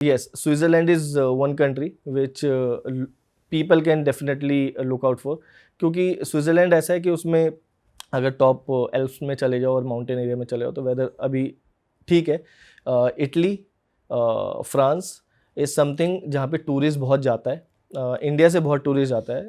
Yes, Switzerland is one country which people can definitely look out for, क्योंकि Switzerland ऐसा है कि उसमें अगर टॉप एल्प्स में चले जाओ और माउंटेन एरिया में चले जाओ तो वेदर अभी ठीक है। इटली, फ्रांस इज़ समथिंग जहाँ पे टूरिस्ट बहुत जाता है। इंडिया से बहुत टूरिस्ट जाता है,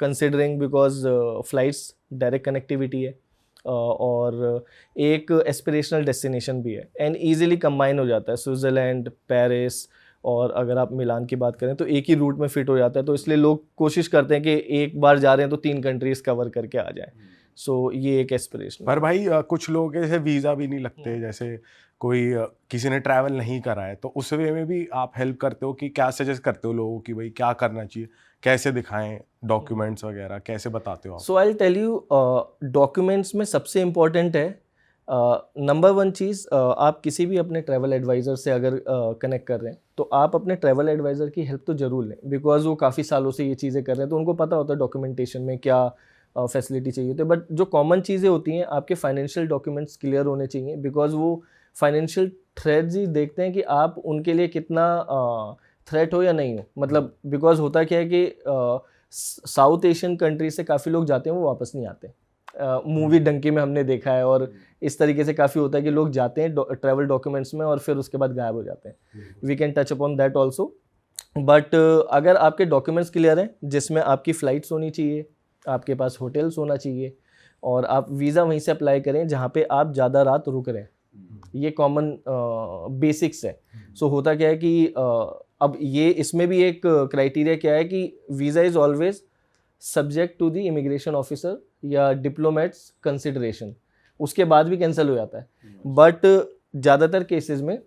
considering because flights direct connectivity है, और एक एस्पिरेशनल डेस्टिनेशन भी है एंड ईजिली कंबाइन हो जाता है स्विट्ज़रलैंड, पेरिस, और अगर आप मिलान की बात करें तो एक ही रूट में फिट हो जाता है। तो इसलिए लोग कोशिश करते हैं कि एक बार जा रहे हैं तो 3 कंट्रीज़ कवर करके आ जाएं। सो ये एक एस्पिरेशन। पर भाई कुछ लोगों के जैसे वीज़ा भी नहीं लगते, जैसे कोई किसी ने ट्रैवल नहीं करा है, तो उस वे में भी आप हेल्प करते हो कि क्या सजेस्ट करते हो लोगों की भाई क्या करना चाहिए, कैसे दिखाएं डॉक्यूमेंट्स वगैरह, कैसे बताते हो आप? सो आई टेल यू, डॉक्यूमेंट्स में सबसे इम्पॉर्टेंट है नंबर वन चीज़, आप किसी भी अपने ट्रैवल एडवाइज़र से अगर कनेक्ट कर रहे हैं तो आप अपने ट्रैवल एडवाइज़र की हेल्प तो ज़रूर लें, बिकॉज वो काफ़ी सालों से ये चीज़ें कर रहे हैं तो उनको पता होता है डॉक्यूमेंटेशन में क्या फैसिलिटी चाहिए होती है। बट जो कॉमन चीज़ें होती हैं, आपके फाइनेंशियल डॉक्यूमेंट्स क्लियर होने चाहिए, बिकॉज वो फाइनेंशियल थ्रेट्स ही देखते हैं कि आप उनके लिए कितना थ्रेट हो या नहीं हो। मतलब बिकॉज होता क्या है कि साउथ एशियन कंट्रीज से काफ़ी लोग जाते हैं, वो वापस नहीं आते। मूवी डंकी में हमने देखा है, और इस तरीके से काफ़ी होता है कि लोग जाते हैं ट्रैवल डॉक्यूमेंट्स में और फिर उसके बाद गायब हो जाते हैं। We can touch upon that also. But अगर आपके डॉक्यूमेंट्स क्लियर हैं, जिसमें आपकी फ़्लाइट्स होनी चाहिए, आपके पास होटल्स होना चाहिए, और आप वीज़ा वहीं से अप्लाई करें जहाँ पे आप ज़्यादा रात रुक रहे हैं, ये कॉमन बेसिक्स है। सो होता क्या है कि अब ये इसमें भी एक क्राइटेरिया क्या है कि visa is always subject to the immigration officer या डिप्लोमेट्स कंसिडरेशन, उसके बाद भी कैंसिल हो जाता है। बट ज़्यादातर केसेस में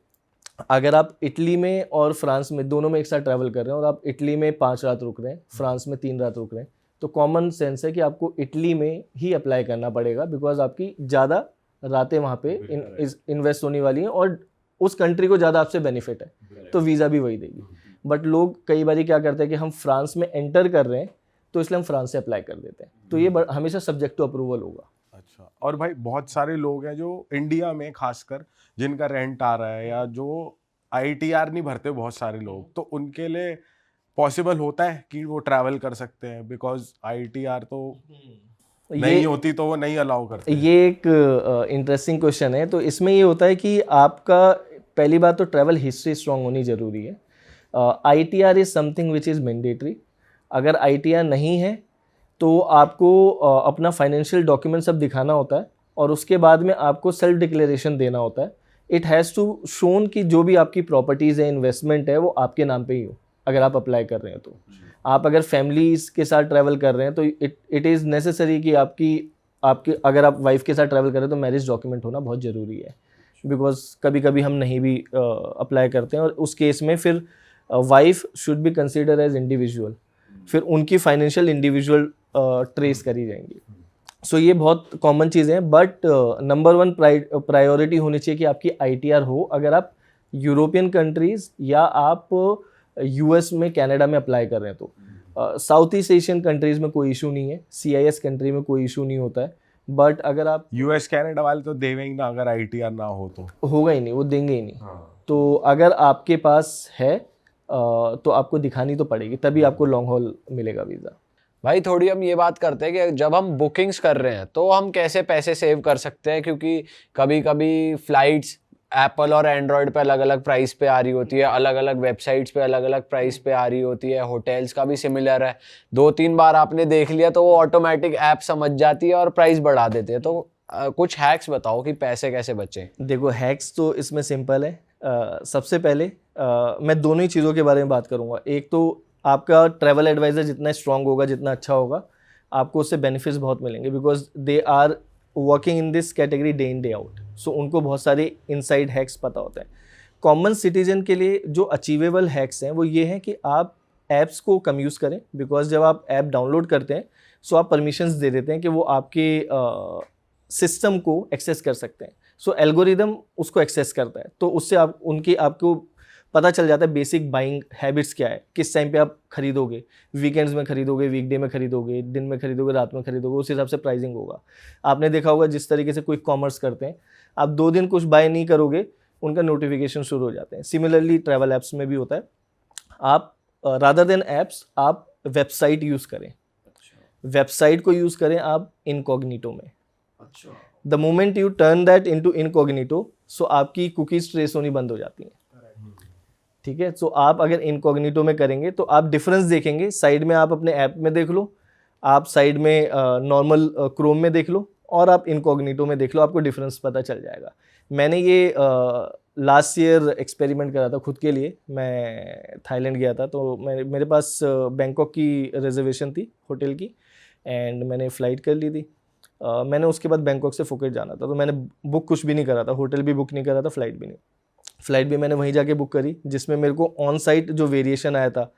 अगर आप इटली में और फ्रांस में दोनों में एक साथ ट्रैवल कर रहे हैं और आप इटली में 5 रात रुक रहे हैं, फ्रांस में 3 रात रुक रहे हैं, तो कॉमन सेंस है कि आपको इटली में ही अप्लाई करना पड़ेगा, बिकॉज आपकी ज़्यादा रातें वहाँ पे इन्वेस्ट होने वाली हैं और उस कंट्री को ज़्यादा आपसे बेनिफिट है, तो वीज़ा भी वही देगी। बट लोग कई बार क्या करते हैं कि हम फ्रांस में एंटर कर रहे हैं तो इसलिए हम फ्रांस से अप्लाई कर देते हैं, तो ये हमेशा सब्जेक्ट टू अप्रूवल होगा। अच्छा, और भाई बहुत सारे लोग हैं जो इंडिया में खासकर जिनका रेंट आ रहा है या जो आईटीआर नहीं भरते बहुत सारे लोग, तो उनके लिए पॉसिबल होता है कि वो ट्रैवल कर सकते हैं, बिकॉज आईटीआर तो नहीं होती तो वो नहीं अलाउ करते। ये एक इंटरेस्टिंग क्वेश्चन है। तो इसमें ये होता है कि आपका पहली बात तो ट्रैवल हिस्ट्री स्ट्रांग होनी ज़रूरी है। ITR is something which is mandatory. अगर आईटीआर नहीं है तो आपको अपना फाइनेंशियल डॉक्यूमेंट सब दिखाना होता है, और उसके बाद में आपको सेल्फ डिक्लेरेशन देना होता है। इट हैज़ टू शोन कि जो भी आपकी प्रॉपर्टीज़ है, इन्वेस्टमेंट है, वो आपके नाम पे ही हो अगर आप अप्लाई कर रहे हैं तो। आप अगर फैमिलीज़ के साथ ट्रैवल कर रहे हैं तो इट इज़ नेसेसरी कि आपकी अगर आप वाइफ के साथ ट्रैवल कर रहे हैं तो मैरिज डॉक्यूमेंट होना बहुत ज़रूरी है, बिकॉज कभी कभी हम नहीं भी अप्लाई करते हैं, और उस केस में फिर wife should be consider as individual, फिर उनकी फाइनेंशियल इंडिविजुअल ट्रेस करी जाएंगी। सो ये बहुत कॉमन चीज़ें हैं, बट नंबर वन प्रायोरिटी होनी चाहिए कि आपकी आईटीआर हो अगर आप यूरोपियन कंट्रीज़ या आप यूएस में, कनाडा में अप्लाई कर रहे हैं तो। साउथ ईस्ट एशियन कंट्रीज़ में कोई इशू नहीं है, सीआईएस कंट्री में कोई इशू नहीं होता है। बट अगर आप यूएस कनाडा वाले तो देवे ही ना, अगर आईटीआर ना हो तो होगा ही नहीं, वो देंगे ही नहीं। तो अगर आपके पास है तो आपको दिखानी तो पड़ेगी, तभी आपको लॉन्ग हॉल मिलेगा वीज़ा। भाई थोड़ी हम ये बात करते हैं कि जब हम बुकिंग्स कर रहे हैं तो हम कैसे पैसे सेव कर सकते हैं, क्योंकि कभी कभी फ्लाइट्स एप्पल और एंड्रॉयड पे अलग अलग प्राइस पे आ रही होती है, अलग अलग वेबसाइट्स पे अलग अलग प्राइस पे आ रही होती है, होटल्स का भी सिमिलर है। 2-3 बार आपने देख लिया तो वो ऑटोमेटिक ऐप समझ जाती है और प्राइस बढ़ा देते हैं। तो कुछ हैक्स बताओ कि पैसे कैसे बचें। देखो, हैक्स तो इसमें सिंपल है। सबसे पहले मैं दोनों ही चीज़ों के बारे में बात करूँगा। एक तो आपका ट्रैवल एडवाइज़र जितना स्ट्रांग होगा, जितना अच्छा होगा, आपको उससे बेनिफिट्स बहुत मिलेंगे, because they are working in this category day in day out. So उनको बहुत सारे इनसाइड हैक्स पता होता है। कॉमन सिटीजन के लिए जो अचीवेबल हैक्स हैं वो ये हैं कि आप ऐप्स को कम यूज़ करें, बिकॉज जब आप ऐप डाउनलोड करते हैं सो आप परमिशंस दे देते हैं कि वो आपके सिस्टम को एक्सेस कर सकते हैं। सो एल्गोरिदम उसको एक्सेस करता है, तो उससे आपको पता चल जाता है बेसिक बाइंग हैबिट्स क्या है, किस टाइम पे आप खरीदोगे, वीकेंड्स में खरीदोगे, वीकडे में खरीदोगे, दिन में खरीदोगे, रात में खरीदोगे, उस हिसाब से प्राइसिंग होगा। आपने देखा होगा जिस तरीके से क्विक कॉमर्स करते हैं, आप 2 दिन कुछ बाय नहीं करोगे, उनका नोटिफिकेशन शुरू हो जाते हैं। सिमिलरली ट्रैवल ऐप्स में भी होता है। आप रादर देन ऐप्स आप वेबसाइट यूज़ करें, वेबसाइट को यूज़ करें आप इनकॉग्निटो में। The moment you turn that into incognito, so आपकी कुकीज़ ट्रेस होनी बंद हो जाती हैं। ठीक है, सो आप अगर इनकॉग्निटो में करेंगे तो आप डिफरेंस देखेंगे। साइड में आप अपने ऐप में देख लो, आप साइड में नॉर्मल क्रोम में देख लो, और आप इनकॉग्निटो में देख लो, आपको डिफरेंस पता चल जाएगा। मैंने ये लास्ट ईयर एक्सपेरिमेंट करा था खुद के लिए। मैं थाईलैंड गया था, तो मेरे पास बैंकॉक की रिजर्वेशन थी होटल की, एंड मैंने फ़्लाइट कर ली थी। मैंने उसके बाद बैंकॉक से फुकेट जाना था, तो मैंने बुक कुछ भी नहीं करा था, होटल भी बुक नहीं करा था, फ़्लाइट भी नहीं। फ़्लाइट भी मैंने वहीं जाके बुक करी, जिसमें मेरे को ऑन साइट जो वेरिएशन आया था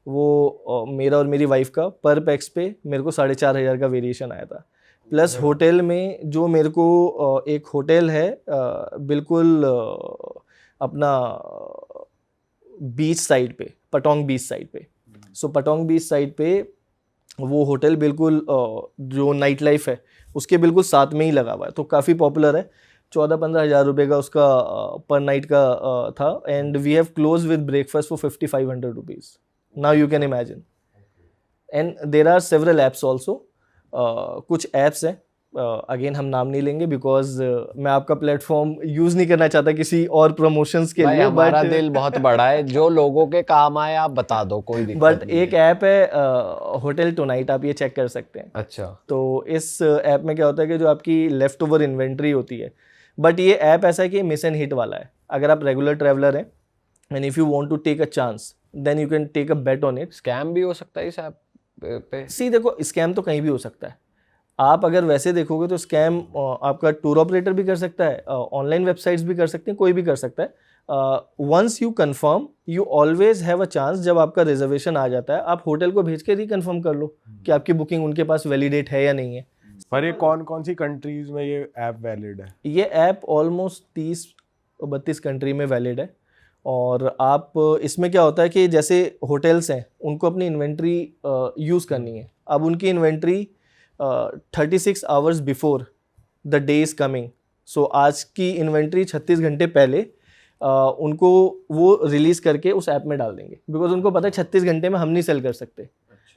वो मेरा और मेरी वाइफ का पर पैक्स पे मेरे को 4,500 का वेरिएशन आया था। प्लस होटल में जो मेरे को एक होटल है बिल्कुल अपना बीच साइड पे, पटोंग बीच साइड पे। सो पटोंग बीच साइड पे वो होटल बिल्कुल जो नाइट लाइफ है उसके बिल्कुल साथ में ही लगा हुआ है, तो काफ़ी पॉपुलर है। 14-15 हज़ार रुपये का उसका पर नाइट का था, and we have close with breakfast for 5,500 rupees. Now you can imagine. And there are several apps also. कुछ ऐप्स हैं, अगेन हम नाम नहीं लेंगे बिकॉज मैं आपका प्लेटफॉर्म यूज़ नहीं करना चाहता किसी और प्रमोशंस के भाई लिए, हमारा दिल बहुत बड़ा है, जो लोगों के काम आए आप बता दो, कोई दिक्कत बट नहीं एक ऐप है होटल टुनाइट, आप ये चेक कर सकते हैं। अच्छा, तो इस ऐप में क्या होता है कि जो आपकी लेफ्ट ओवर इन्वेंट्री होती है, बट ये ऐप ऐसा है कि मिस एंड हिट वाला है। अगर आप रेगुलर ट्रैवलर हैं and if you want to take a chance then you can take a bet on it. Scam भी हो सकता है इस ऐप पे? सी देखो, स्कैम तो कहीं भी हो सकता है। आप अगर वैसे देखोगे तो स्कैम आपका टूर ऑपरेटर भी कर सकता है, ऑनलाइन वेबसाइट्स भी कर सकते हैं, कोई भी कर सकता है। Once you confirm, you always have a chance. जब आपका रिजर्वेशन आ जाता है, आप होटल को भेज के रिकन्फर्म कर लो कि आपकी बुकिंग उनके पास वैलिडेट है या नहीं है। पर ये कौन कौन सी कंट्रीज में ये ऐप वैलिड है? ये ऐप ऑलमोस्ट 30-32 कंट्री में वैलिड है। और आप इसमें क्या होता है कि जैसे होटल्स हैं, उनको अपनी इन्वेंट्री यूज़ करनी है। अब उनकी inventory 36 hours before the day is coming, so आज की इन्वेंट्री 36 घंटे पहले उनको वो रिलीज़ करके उस ऐप में डाल देंगे, बिकॉज उनको पता है 36 घंटे में हम नहीं सेल कर सकते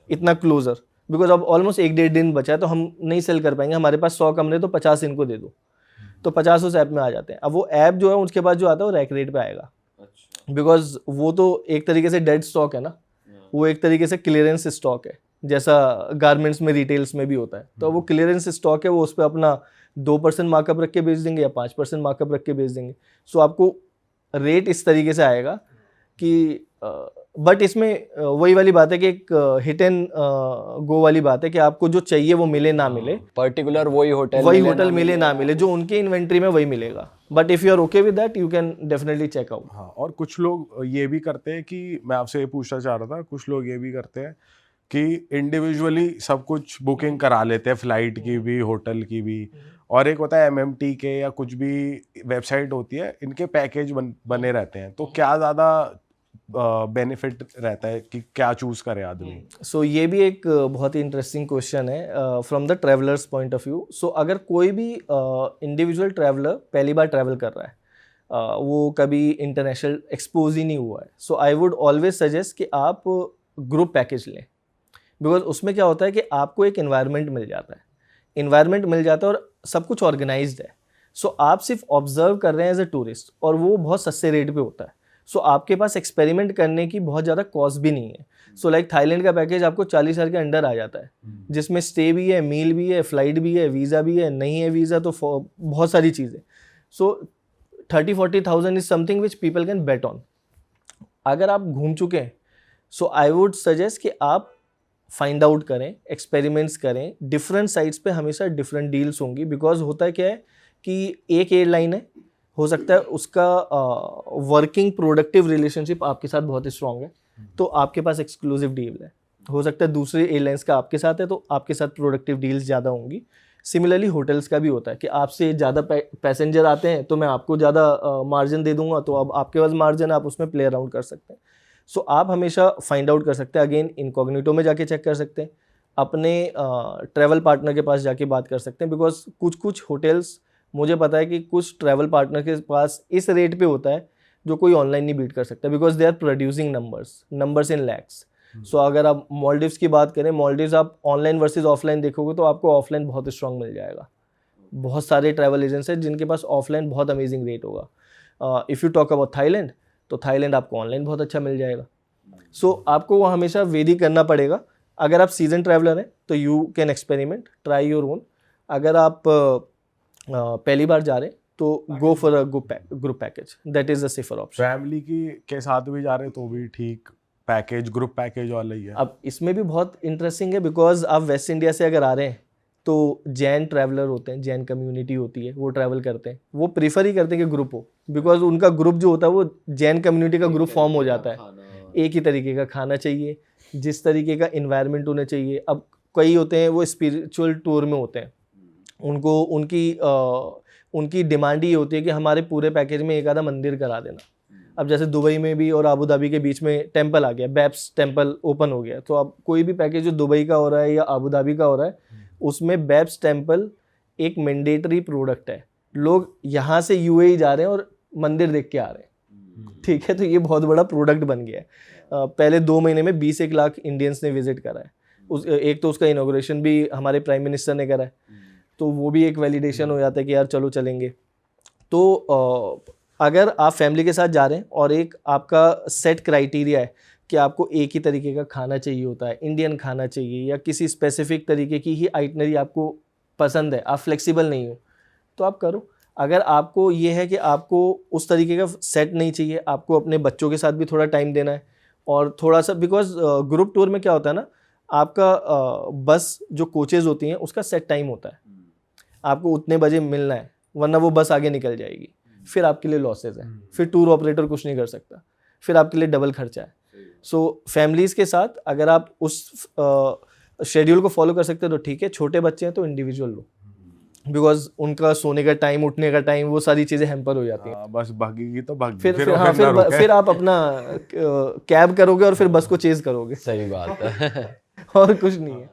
इतना क्लोजर, बिकॉज अब ऑलमोस्ट 1-1.5 दिन बचा है, तो हम नहीं सेल कर पाएंगे। हमारे पास 100 कमरे, तो 50 इनको दे दो, तो 50 उस ऐप में आ जाते हैं। अब वो ऐप जो है उसके बाद जो आता है वो रैक रेट पे आएगा, बिकॉज वो तो एक तरीके से डेड स्टॉक है ना, वो एक तरीके से क्लियरेंस स्टॉक है, जैसा गारमेंट्स में रिटेल्स में भी होता है। तो वो क्लियरेंस स्टॉक है, वो उस पर अपना 2% मार्कअप रख के बेच देंगे या 5% मार्कअप रख के बेच देंगे। सो आपको रेट इस तरीके से आएगा कि बट इसमें वही वाली बात है कि एक हिट एंड गो वाली बात है कि आपको जो चाहिए वो मिले ना मिले, पर्टिकुलर वही होटल मिले ना मिले, जो उनके इन्वेंट्री में वही मिलेगा। But if you are okay with that you can definitely check out. हाँ, और कुछ लोग ये भी करते हैं कि मैं आपसे ये पूछना चाह रहा था, कुछ लोग ये भी करते हैं कि इंडिविजुअली सब कुछ बुकिंग करा लेते हैं, फ्लाइट की भी, होटल की भी, और एक होता है MMT के या कुछ भी वेबसाइट होती है, इनके पैकेज बने रहते हैं। तो क्या ज़्यादा बेनिफिट रहता है कि क्या चूज़ करे आदमी? सो ये भी एक बहुत ही इंटरेस्टिंग क्वेश्चन है from the travellers point of view. So अगर कोई भी इंडिविजुअल ट्रैवलर पहली बार ट्रैवल कर रहा है, वो कभी इंटरनेशनल एक्सपोज ही नहीं हुआ है, सो आई वुड ऑलवेज सजेस्ट कि आप ग्रुप पैकेज लें, बिकॉज उसमें क्या होता है कि आपको एक इन्वायरमेंट मिल जाता है और सब कुछ ऑर्गेनाइज्ड है। सो आप सिर्फ ऑब्जर्व कर रहे हैं एज ए टूरिस्ट, और वो बहुत सस्ते रेट पे होता है। सो आपके पास एक्सपेरिमेंट करने की बहुत ज़्यादा कॉस्ट भी नहीं है। सो लाइक थाईलैंड का पैकेज आपको 40,000 के अंडर आ जाता है, जिसमें स्टे भी है, मील भी है, फ्लाइट भी है, वीज़ा भी है, नहीं है वीज़ा तो बहुत सारी चीज़ें। सो 30-40,000 is something which people can bet on. अगर आप घूम चुके हैं, सो आई वुड सजेस्ट कि आप फाइंड आउट करें, एक्सपेरिमेंट्स करें। डिफरेंट साइट्स पे हमेशा डिफरेंट डील्स होंगी, बिकॉज होता है क्या है कि एक एयरलाइन है, हो सकता है उसका वर्किंग प्रोडक्टिव रिलेशनशिप आपके साथ बहुत स्ट्रॉन्ग है, तो आपके पास एक्सक्लूसिव डील है। हो सकता है दूसरे एयरलाइंस का आपके साथ है, तो आपके साथ प्रोडक्टिव डील्स ज़्यादा होंगी। सिमिलरली होटल्स का भी होता है कि आपसे ज़्यादा पैसेंजर आते हैं तो मैं आपको ज़्यादा मार्जिन दे दूंगा, तो अब आपके पास मार्जिन है, आप उसमें प्ले अराउंड कर सकते हैं। सो आप हमेशा फाइंड आउट कर सकते हैं। अगेन इनकॉग्निटो में जाके चेक कर सकते हैं, अपने ट्रैवल पार्टनर के पास जाके बात कर सकते हैं, बिकॉज कुछ होटल्स मुझे पता है कि कुछ ट्रैवल पार्टनर के पास इस रेट पे होता है जो कोई ऑनलाइन नहीं बीट कर सकता, because they are producing numbers in lakhs. So अगर आप मालदीव्स की बात करें, मालदीव्स आप ऑनलाइन वर्सेस ऑफलाइन देखोगे तो आपको ऑफलाइन बहुत स्ट्रांग मिल जाएगा। बहुत सारे ट्रैवल एजेंट्स हैं जिनके पास ऑफलाइन बहुत अमेजिंग रेट होगा। If you talk about Thailand, तो थाईलैंड आपको ऑनलाइन बहुत अच्छा मिल जाएगा। सो आपको वो हमेशा वेरी करना पड़ेगा। अगर आप सीजन ट्रैवलर हैं तो you can experiment, try your own. अगर आप पहली बार जा रहे हैं तो go for a group package, that is a safer option. Family के साथ भी जा रहे हैं तो भी ठीक पैकेज, ग्रुप पैकेज वाला ही है। अब इसमें भी बहुत इंटरेस्टिंग है, बिकॉज आप वेस्ट इंडिया से अगर आ रहे हैं तो जैन ट्रैवलर होते हैं, जैन कम्युनिटी होती है, वो ट्रैवल करते हैं, वो प्रीफर ही करते हैं कि ग्रुप हो, बिकॉज उनका ग्रुप जो होता है वो जैन कम्युनिटी का ग्रुप फॉर्म हो जाता है। एक ही तरीके का खाना चाहिए, जिस तरीके का इन्वायरमेंट होना चाहिए। अब कई होते हैं वो स्पिरिचुअल टूर में होते हैं, उनको उनकी डिमांड ही होती है कि हमारे पूरे पैकेज में एक आधा मंदिर करा देना। अब जैसे दुबई में भी और आबू धाबी के बीच में टेम्पल आ गया, बैप्स टेम्पल ओपन हो गया, तो अब कोई भी पैकेज जो दुबई का हो रहा है या आबू धाबी का हो रहा है, उसमें बैप्स टेम्पल एक मैंडेटरी प्रोडक्ट है। लोग यहाँ से यूएई जा रहे हैं और मंदिर देख के आ रहे हैं, ठीक है। तो ये बहुत बड़ा प्रोडक्ट बन गया है। पहले 2 महीने में 21 लाख इंडियंस ने विजिट करा है। एक तो उसका इनॉग्रेशन भी हमारे प्राइम मिनिस्टर ने करा है, तो वो भी एक वैलिडेशन हो जाता है कि यार चलो चलेंगे। तो अगर आप फैमिली के साथ जा रहे हैं और एक आपका सेट क्राइटेरिया है कि आपको एक ही तरीके का खाना चाहिए होता है, इंडियन खाना चाहिए, या किसी स्पेसिफिक तरीके की ही आइटनरी आपको पसंद है, आप फ्लेक्सिबल नहीं हो, तो आप करो। अगर आपको ये है कि आपको उस तरीके का सेट नहीं चाहिए, आपको अपने बच्चों के साथ भी थोड़ा टाइम देना है और थोड़ा सा, बिकॉज ग्रुप टूर में क्या होता है ना, आपका बस जो कोचेज़ होती हैं उसका सेट टाइम होता है, आपको उतने बजे मिलना है, वरना वो बस आगे निकल जाएगी, फिर आपके लिए लॉसेज है, फिर टूर ऑपरेटर कुछ नहीं कर सकता, फिर आपके लिए डबल खर्चा है। सो फैमिलीज़ के साथ अगर आप उस शेड्यूल को फॉलो कर सकते हो तो ठीक है। छोटे बच्चे हैं तो इंडिविजुअल लो, बिकॉज उनका सोने का टाइम, उठने का टाइम, वो सारी चीज़ें हैम्पर हो जाती हैं। बस भागेगी तो भाग, फिर आप अपना कैब करोगे और फिर बस को चेज करोगे। सही बात है। और कुछ नहीं है।